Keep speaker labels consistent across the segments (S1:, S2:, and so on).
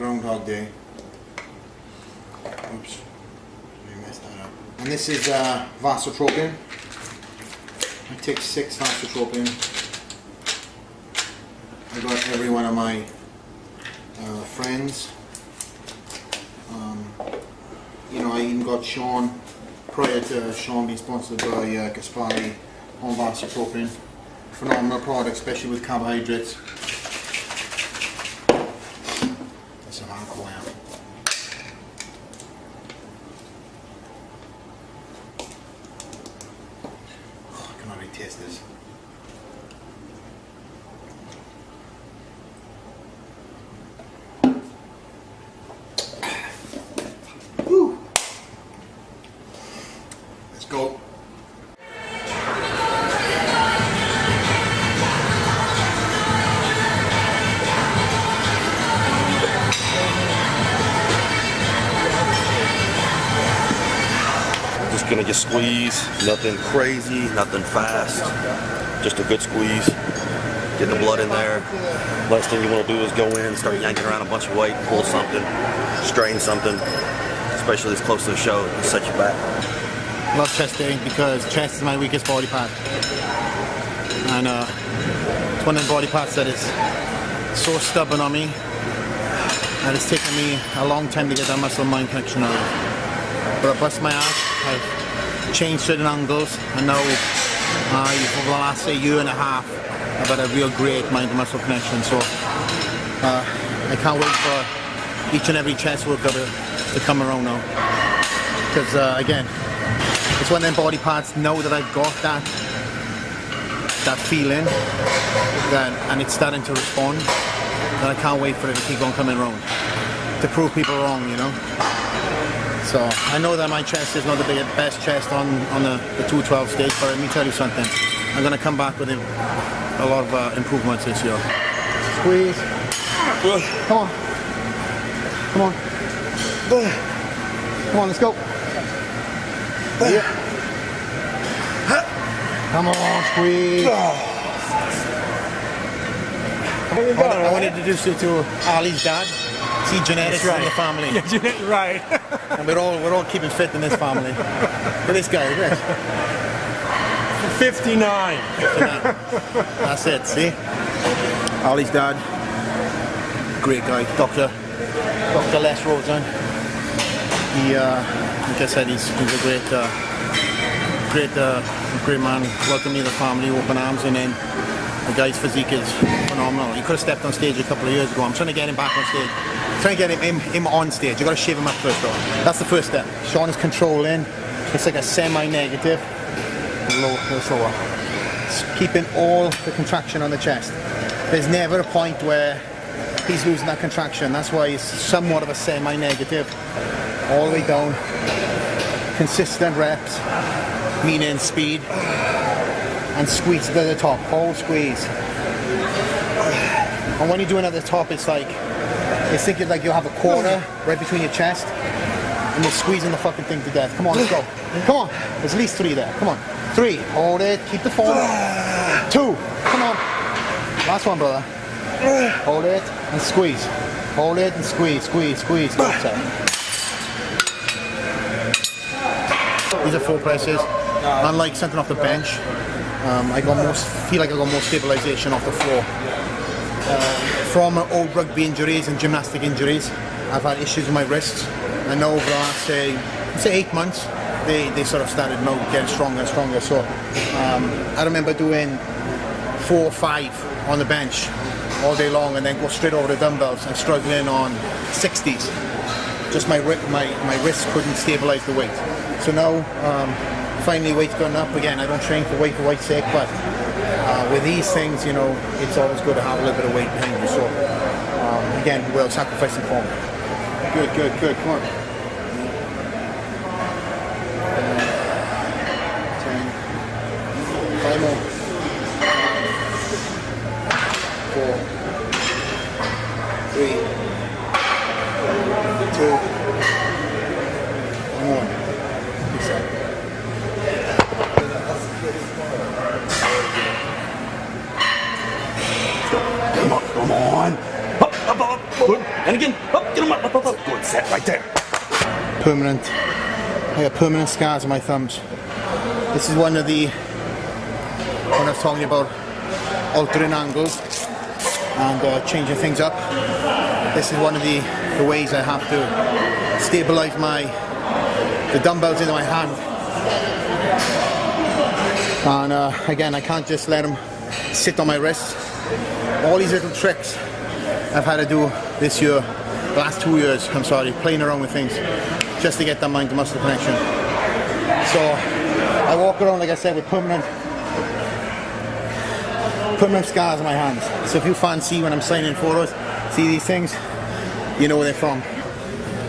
S1: Groundhog Day. Oops, I messed that up. And this is Vasotropin. I take 6 Vasotropin. I got every one of my friends. You know, I even got Sean, prior to Sean being sponsored by Gaspari on Vasotropin. Phenomenal product, especially with carbohydrates. That's some alcohol. Oh, I can already taste this. Woo. Let's go.
S2: Just gonna just squeeze, nothing crazy, nothing fast, just a good squeeze. Get the blood in there. Last thing you want to do is go in, start yanking around a bunch of weight, pull something, strain something, especially this close to the show, it'll set you back.
S1: Love chest day because chest is my weakest body part, and it's one of the body parts that is so stubborn on me, and it's taken me a long time to get that muscle-mind connection out of it. But I bust my ass, I've changed certain angles, and now over the last say year and a half I've had a real great mind-to-muscle connection. So I can't wait for each and every chest workout to come around now, because again, it's one of them body parts now that I've got that feeling, and it's starting to respond, and I can't wait for it to keep on coming around, to prove people wrong, you know. So I know that my chest is not the best chest on the 212 stage, but let me tell you something, I'm going to come back with a lot of improvements this year. Squeeze. Come on. Come on. Come on, let's go. Yeah. Come on, squeeze. I want to introduce you to Ali's dad. See, genetics in the family.
S3: Yeah, right.
S1: And we're all keeping fit in this family. Look at this guy, look at this.
S3: 59.
S1: 59. That's it, see? Ali's dad. Great guy, Dr. Les Rosen. He, like I said, he's a great man. Welcome me to the family, open arms, and then the guy's physique is phenomenal. He could have stepped on stage a couple of years ago. I'm trying to get him back on stage. I'm trying to get him on stage. You got to shave him up first, though. That's the first step. Sean is controlling. It's like a semi-negative. Low, slower. It's keeping all the contraction on the chest. There's never a point where he's losing that contraction. That's why it's somewhat of a semi-negative. All the way down. Consistent reps, meaning speed, and squeeze to the top. Whole squeeze. And when you're doing it at the top, it's thinking like you'll have a quarter right between your chest, and you're squeezing the fucking thing to death. Come on, let's go. Come on. There's at least 3 there. Come on. 3. Hold it. Keep the form. 2. Come on. Last one, brother. Hold it and squeeze. Hold it and squeeze. Squeeze. Squeeze. Go upside. These are 4 presses. Unlike something off the bench, I feel like I got more stabilization off the floor. From old rugby injuries and gymnastic injuries, I've had issues with my wrists, and now over the last say 8 months, they sort of started getting stronger and stronger. So I remember doing 4 or 5 on the bench all day long, and then go straight over the dumbbells and struggling on 60s. Just my wrists couldn't stabilize the weight. So now, finally weight's gone up again. I don't train for weight's sake, but with these things, you know, it's always good to have a little bit of weight behind you. So again, we'll sacrifice some form. Good, come on. 10, 5 more. 4, 3, 2, 1.
S2: Come on. And again. Up, get him up. Good set right there.
S1: Permanent. I got permanent scars on my thumbs. This is one of the, when I was talking about altering angles and changing things up, this is one of the ways I have to stabilize the dumbbells into my hand. And again, I can't just let them sit on my wrist. All these little tricks I've had to do this year, the last 2 years, I'm sorry, playing around with things just to get that mind to muscle connection. So I walk around, like I said, with permanent scars on my hands. So if you fancy when I'm signing photos, see these things, you know where they're from.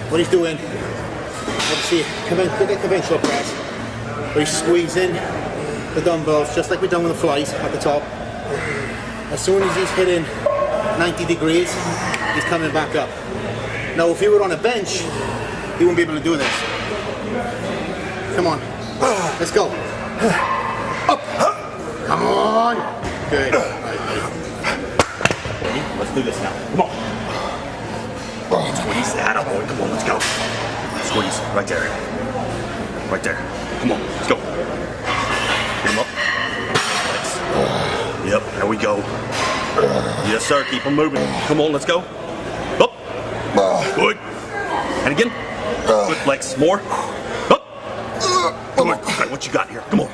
S1: What he's doing, obviously, look at conventional press, where he's squeezing the dumbbells, just like we've done with the flies at the top. As soon as he's hitting 90 degrees, he's coming back up. Now, if he were on a bench, he wouldn't be able to do this. Come on, let's go. Up, come on. Good.
S2: Let's do this now. Come on. Squeeze that up, boy. Come on, let's go. Squeeze right there. Right there. Come on, let's go. Get him up. Legs. Yep, there we go. Yes, sir. Keep them moving. Come on, let's go. Up. Good. And again. Good legs. More. Up. Good. Okay, what you got here? Come on.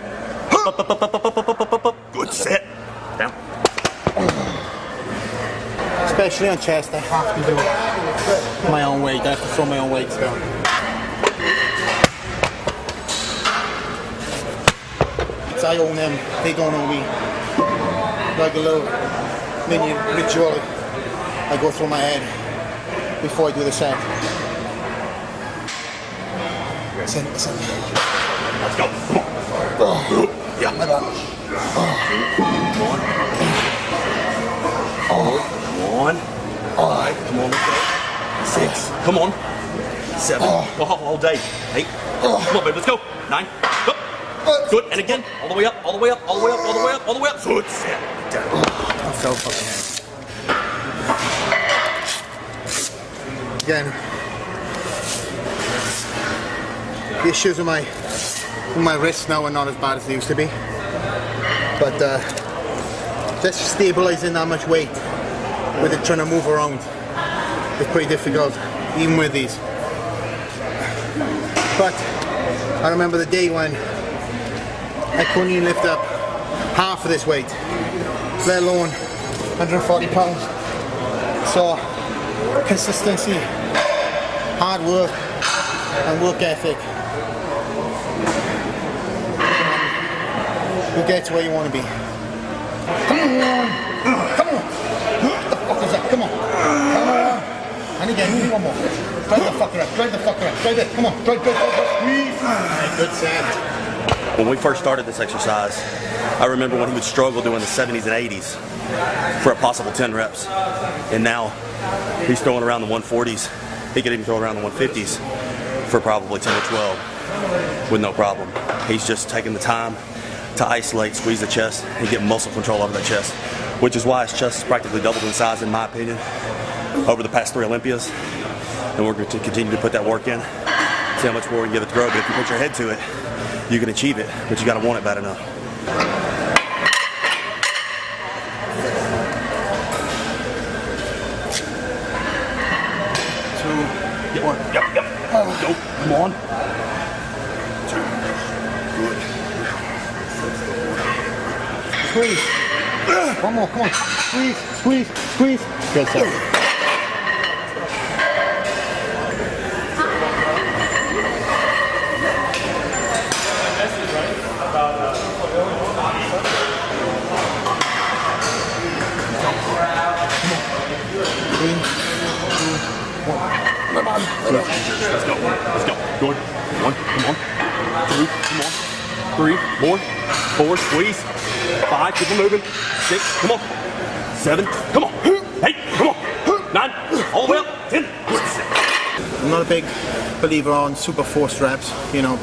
S2: Up. Good set. Down.
S1: Especially on chest, I have to do my own weight. I have to throw my own weights down. I own them, they don't own me. Like a little mini ritual I go through my head before I do the set. Listen.
S2: Let's go. Come on. Yeah. Come on. 5. Come on. 6. Come on. 7. All day. 8. Come on, baby. Let's go. 9. Up. Good. And again. All the way up. All the way up. All the way up. All the way up. All the way up. Good. Set. Down.
S1: I'm so fucking heavy. Again. The issues with my wrists now are not as bad as they used to be. But just stabilizing that much weight with it trying to move around is pretty difficult, even with these. But I remember the day when I couldn't even lift up half of this weight, let alone 140 pounds. So consistency, hard work, and work ethic will get to where you want to be. Come on! Come on! What the fuck is that? Come on! Come on! And again, give me one more. Drive the fucker up, drive the fucker up, drive it, come on, drive, squeeze! Alright, good set.
S2: When we first started this exercise, I remember when he would struggle doing the 70s and 80s for a possible 10 reps. And now he's throwing around the 140s. He could even throw around the 150s for probably 10 or 12 with no problem. He's just taking the time to isolate, squeeze the chest, and get muscle control over that chest, which is why his chest is practically doubled in size, in my opinion, over the past 3 Olympias. And we're going to continue to put that work in, see how much more we can give it to grow. But if you put your head to it, you can achieve it, but you got to want it bad enough. Get one. Yep. Go. Come on. 2. Good.
S1: Squeeze. One more, come on. Squeeze. Good set.
S2: Let's go. Good. 1. Come on. 2. Come on. 3. More. 4. Squeeze. 5. Keep it moving. 6. Come on. 7. Come on. 8. Come on. 9. All the way up. 10.
S1: I'm not a big believer on super forced reps. You know,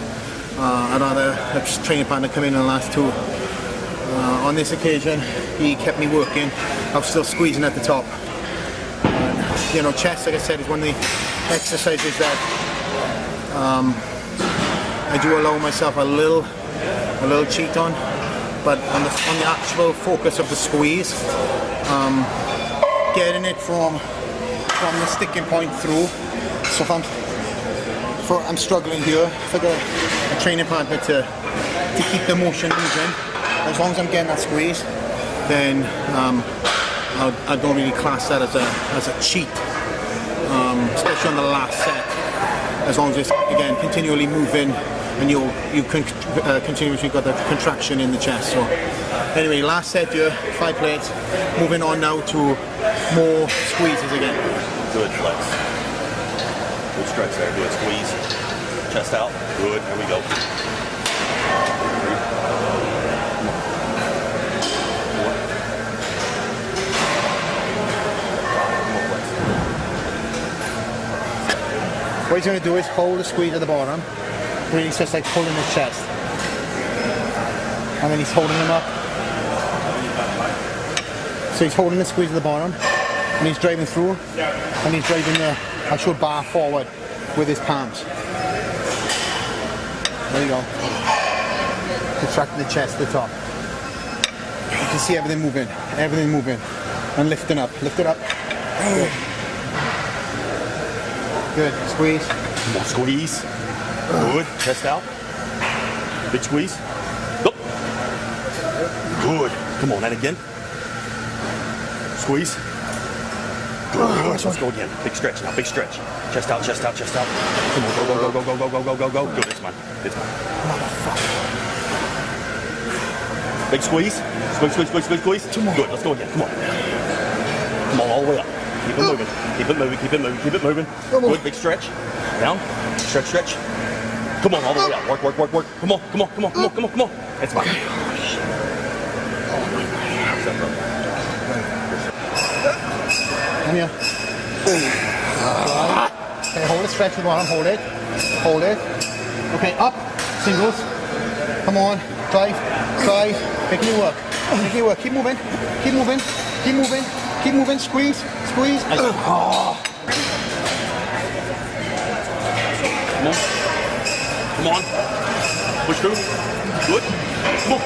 S1: I'd rather have a training partner come in the last 2. On this occasion, he kept me working. I was still squeezing at the top. you know, chest, like I said, is one of the exercises that I do allow myself a little cheat on, but on the actual focus of the squeeze, getting it from the sticking point through. So if I'm struggling here, if I got a training partner to keep the motion moving, as long as I'm getting that squeeze, then I don't really class that as a cheat, especially on the last set. As long as it's, again, continually moving and you continuously got that contraction in the chest. So anyway, last set here, 5 plates. Moving on now to more squeezes again.
S2: Good flex. Good stretch there. Good squeeze. Chest out. Good. Here we go.
S1: What he's going to do is hold the squeeze at the bottom. Really, it's just like pulling his chest. And then he's holding him up. So he's holding the squeeze at the bottom, and he's driving through, and he's driving the actual bar forward with his palms. There you go. Contracting the chest at the top. You can see everything moving, and lifting up, lift it up. Good. Good, squeeze.
S2: More squeeze. Good, chest out. Big squeeze. Go. Good. Come on, and again. Squeeze. Good. Let's go again. Big stretch now, big stretch. Chest out, chest out, chest out. Come on, go. Good, it's mine. Motherfucker. Big squeeze. Squeeze. Good, let's go again. Come on, all the way up. Keep it moving. Good, big stretch. Down. Stretch. Come on, all the way up. Work. Come on. It's fine.
S1: Come here. Okay, hold it, stretch the bottom, hold it. Okay, up, singles. Come on, drive. Make me work. Keep moving. Squeeze.
S2: Come on. Push through. Good. Come on.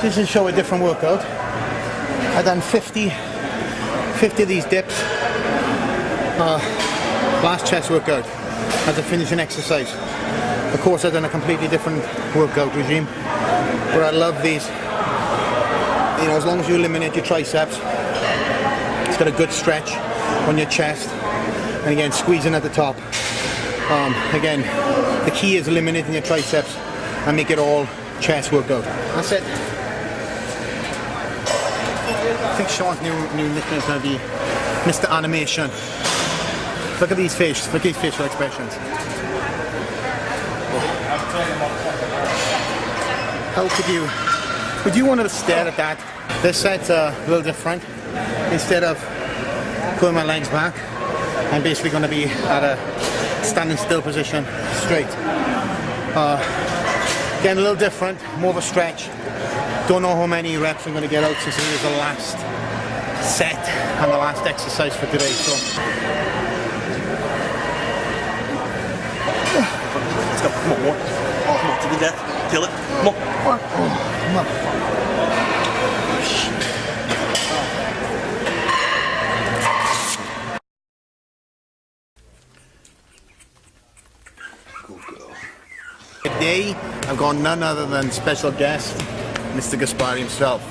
S1: Just to show a different workout. I've done 50 of these dips. Last chest workout as a finishing exercise. Of course, I've done a completely different workout regime, but I love these. You know, as long as you eliminate your triceps, it's got a good stretch on your chest, and again, squeezing at the top. Again, the key is eliminating your triceps and make it all chest workout. That's it. I think Sean's new nickname is going to be Mr. Animation. Look at these faces. Look at these facial expressions. How could you? Would you want to stare at that? This set's a little different. Instead of pulling my legs back, I'm basically going to be at a standing still position, straight. Again, a little different, more of a stretch. Don't know how many reps I'm going to get out since it is the last set and the last exercise for today. So
S2: let's go. Come on, more. Come on, to the death. Kill it. Come on.
S1: Today, I've got none other than special guest, Mr. Gaspari himself.